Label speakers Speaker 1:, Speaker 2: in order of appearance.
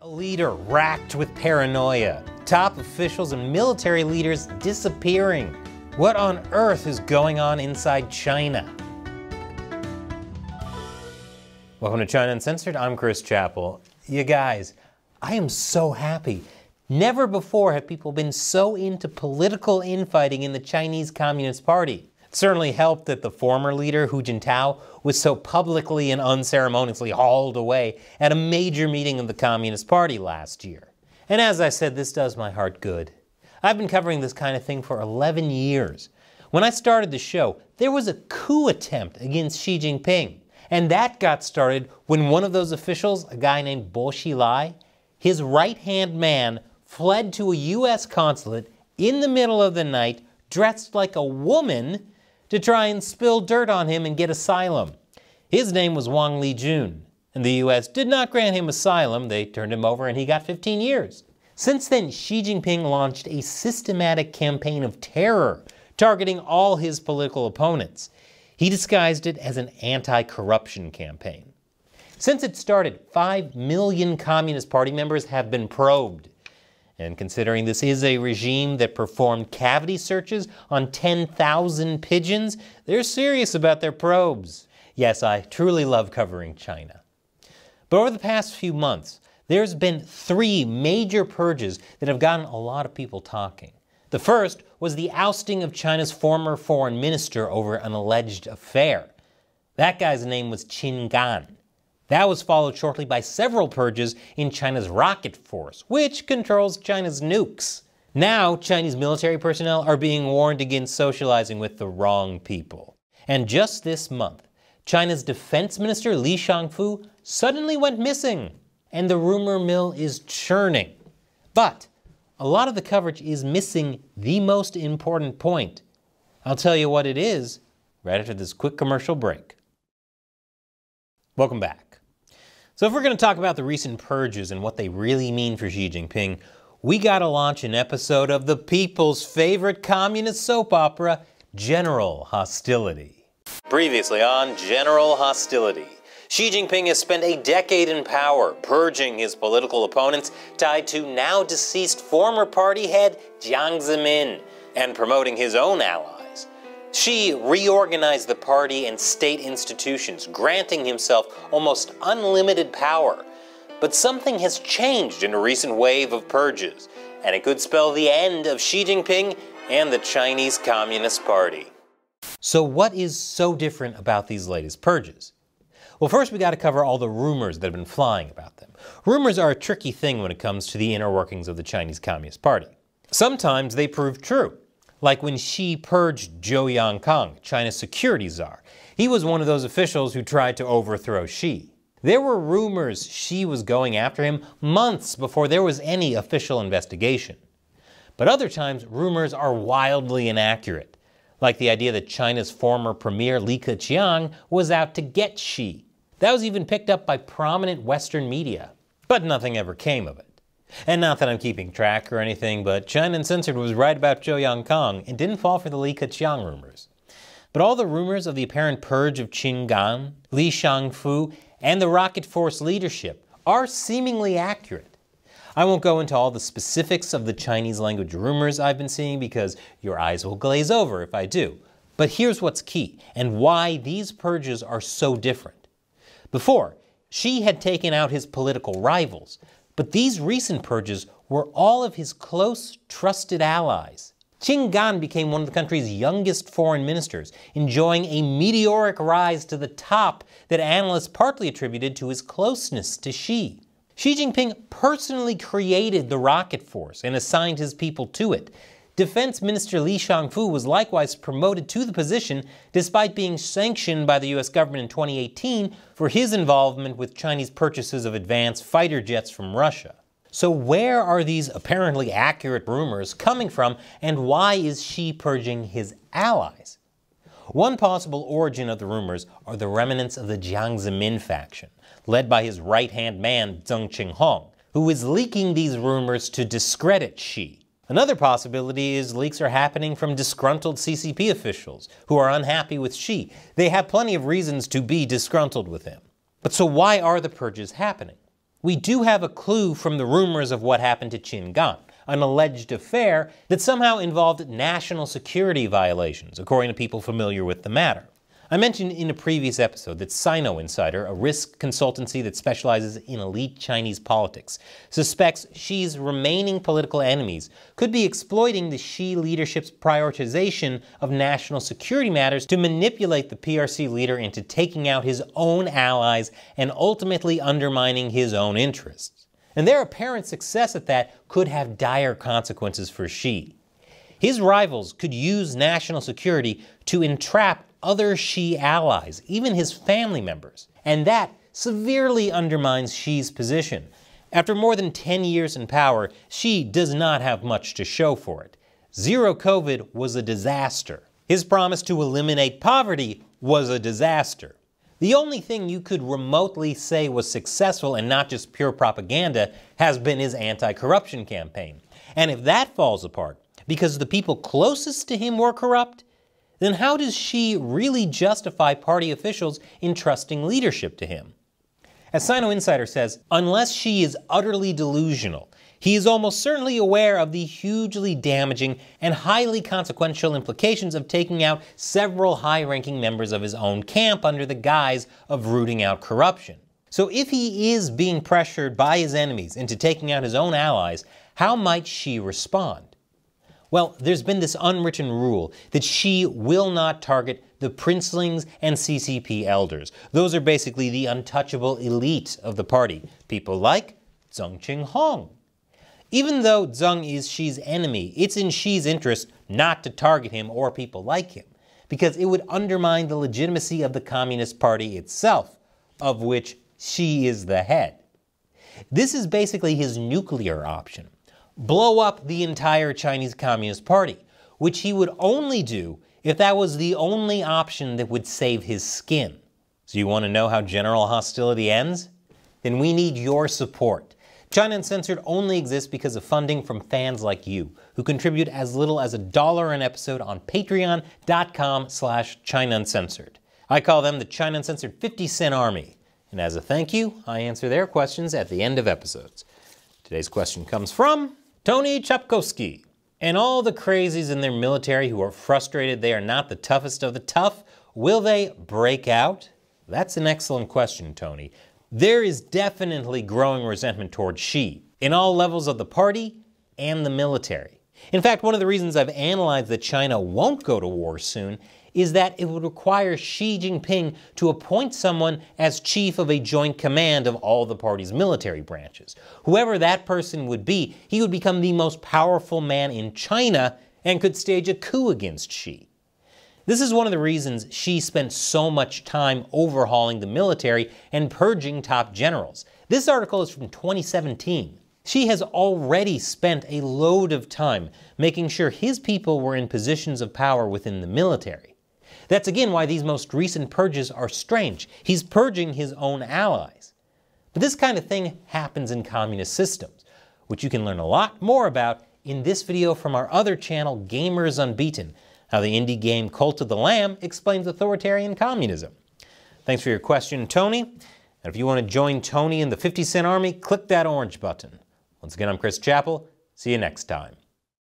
Speaker 1: A leader racked with paranoia, top officials and military leaders disappearing. What on earth is going on inside China? Welcome to China Uncensored, I'm Chris Chappell. You guys, I am so happy. Never before have people been so into political infighting in the Chinese Communist Party. It certainly helped that the former leader, Hu Jintao, was so publicly and unceremoniously hauled away at a major meeting of the Communist Party last year. And as I said, this does my heart good. I've been covering this kind of thing for 11 years. When I started the show, there was a coup attempt against Xi Jinping. And that got started when one of those officials, a guy named Bo Xilai, his right-hand man, fled to a U.S. consulate in the middle of the night, dressed like a woman, to try and spill dirt on him and get asylum. His name was Wang Lijun, and the U.S. did not grant him asylum. They turned him over and he got 15 years. Since then, Xi Jinping launched a systematic campaign of terror, targeting all his political opponents. He disguised it as an anti-corruption campaign. Since it started, 5 million Communist Party members have been probed. And considering this is a regime that performed cavity searches on 10,000 pigeons, they're serious about their probes. Yes, I truly love covering China. But over the past few months, there's been 3 major purges that have gotten a lot of people talking. The first was the ousting of China's former foreign minister over an alleged affair. That guy's name was Qin Gan. That was followed shortly by several purges in China's rocket force, which controls China's nukes. Now, Chinese military personnel are being warned against socializing with the wrong people. And just this month, China's defense minister Li Shangfu suddenly went missing, and the rumor mill is churning. But a lot of the coverage is missing the most important point. I'll tell you what it is right after this quick commercial break. Welcome back. So if we're going to talk about the recent purges and what they really mean for Xi Jinping, we got to launch an episode of the people's favorite communist soap opera, General Hostility. Previously on General Hostility, Xi Jinping has spent a decade in power, purging his political opponents tied to now deceased former party head Jiang Zemin, and promoting his own allies. Xi reorganized the party and state institutions, granting himself almost unlimited power. But something has changed in a recent wave of purges, and it could spell the end of Xi Jinping and the Chinese Communist Party. So what is so different about these latest purges? Well, first we got to cover all the rumors that have been flying about them. Rumors are a tricky thing when it comes to the inner workings of the Chinese Communist Party. Sometimes they prove true. Like when Xi purged Zhou Yangkang, China's security czar. He was one of those officials who tried to overthrow Xi. There were rumors Xi was going after him months before there was any official investigation. But other times, rumors are wildly inaccurate, like the idea that China's former premier Li Keqiang was out to get Xi. That was even picked up by prominent Western media, but nothing ever came of it. And not that I'm keeping track or anything, but China Uncensored was right about Zhou Yangkang and didn't fall for the Li Keqiang rumors. But all the rumors of the apparent purge of Qin Gan, Li Shangfu, and the rocket force leadership are seemingly accurate. I won't go into all the specifics of the Chinese language rumors I've been seeing because your eyes will glaze over if I do. But here's what's key and why these purges are so different. Before, Xi had taken out his political rivals, but these recent purges were all of his close, trusted allies. Qin Gan became one of the country's youngest foreign ministers, enjoying a meteoric rise to the top that analysts partly attributed to his closeness to Xi. Xi Jinping personally created the rocket force and assigned his people to it. Defense Minister Li Shangfu was likewise promoted to the position despite being sanctioned by the U.S. government in 2018 for his involvement with Chinese purchases of advanced fighter jets from Russia. So where are these apparently accurate rumors coming from, and why is Xi purging his allies? One possible origin of the rumors are the remnants of the Jiang Zemin faction, led by his right-hand man Deng Qinghong, who is leaking these rumors to discredit Xi. Another possibility is leaks are happening from disgruntled CCP officials who are unhappy with Xi. They have plenty of reasons to be disgruntled with him. But so why are the purges happening? we do have a clue from the rumors of what happened to Ingin, an alleged affair that somehow involved national security violations, according to people familiar with the matter. I mentioned in a previous episode that China Uncensored, a risk consultancy that specializes in elite Chinese politics, suspects Xi's remaining political enemies could be exploiting the Xi leadership's prioritization of national security matters to manipulate the PRC leader into taking out his own allies and ultimately undermining his own interests. And their apparent success at that could have dire consequences for Xi. His rivals could use national security to entrap other Xi allies, even his family members, and that severely undermines Xi's position. After more than 10 years in power, Xi does not have much to show for it. Zero COVID was a disaster. His promise to eliminate poverty was a disaster. The only thing you could remotely say was successful and not just pure propaganda has been his anti-corruption campaign. And if that falls apart because the people closest to him were corrupt, then how does Xi really justify party officials entrusting leadership to him? As China Uncensored says, unless Xi is utterly delusional, he is almost certainly aware of the hugely damaging and highly consequential implications of taking out several high-ranking members of his own camp under the guise of rooting out corruption. So if he is being pressured by his enemies into taking out his own allies, how might Xi respond? Well, there's been this unwritten rule that Xi will not target the princelings and CCP elders. Those are basically the untouchable elite of the party, people like Zheng Qinghong. Even though Zheng is Xi's enemy, it's in Xi's interest not to target him or people like him, because it would undermine the legitimacy of the Communist Party itself, of which Xi is the head. This is basically his nuclear option. Blow up the entire Chinese Communist Party, which he would only do if that was the only option that would save his skin. So you want to know how general hostility ends? Then we need your support. China Uncensored only exists because of funding from fans like you, who contribute as little as $1 an episode on patreon.com/China Uncensored. I call them the China Uncensored 50-cent army. And as a thank you, I answer their questions at the end of episodes. Today's question comes from Tony Chapkowski. And all the crazies in their military who are frustrated they are not the toughest of the tough, will they break out? That's an excellent question, Tony. There is definitely growing resentment toward Xi in all levels of the party and the military. In fact, one of the reasons I've analyzed that China won't go to war soon is that it would require Xi Jinping to appoint someone as chief of a joint command of all the party's military branches. Whoever that person would be, he would become the most powerful man in China and could stage a coup against Xi. This is one of the reasons Xi spent so much time overhauling the military and purging top generals. This article is from 2017. Xi has already spent a load of time making sure his people were in positions of power within the military. That's again why these most recent purges are strange. He's purging his own allies. But this kind of thing happens in communist systems, which you can learn a lot more about in this video from our other channel, Gamers Unbeaten, how the indie game Cult of the Lamb explains authoritarian communism. Thanks for your question, Tony. And if you want to join Tony in the 50-cent army, click that orange button. Once again, I'm Chris Chappell. See you next time.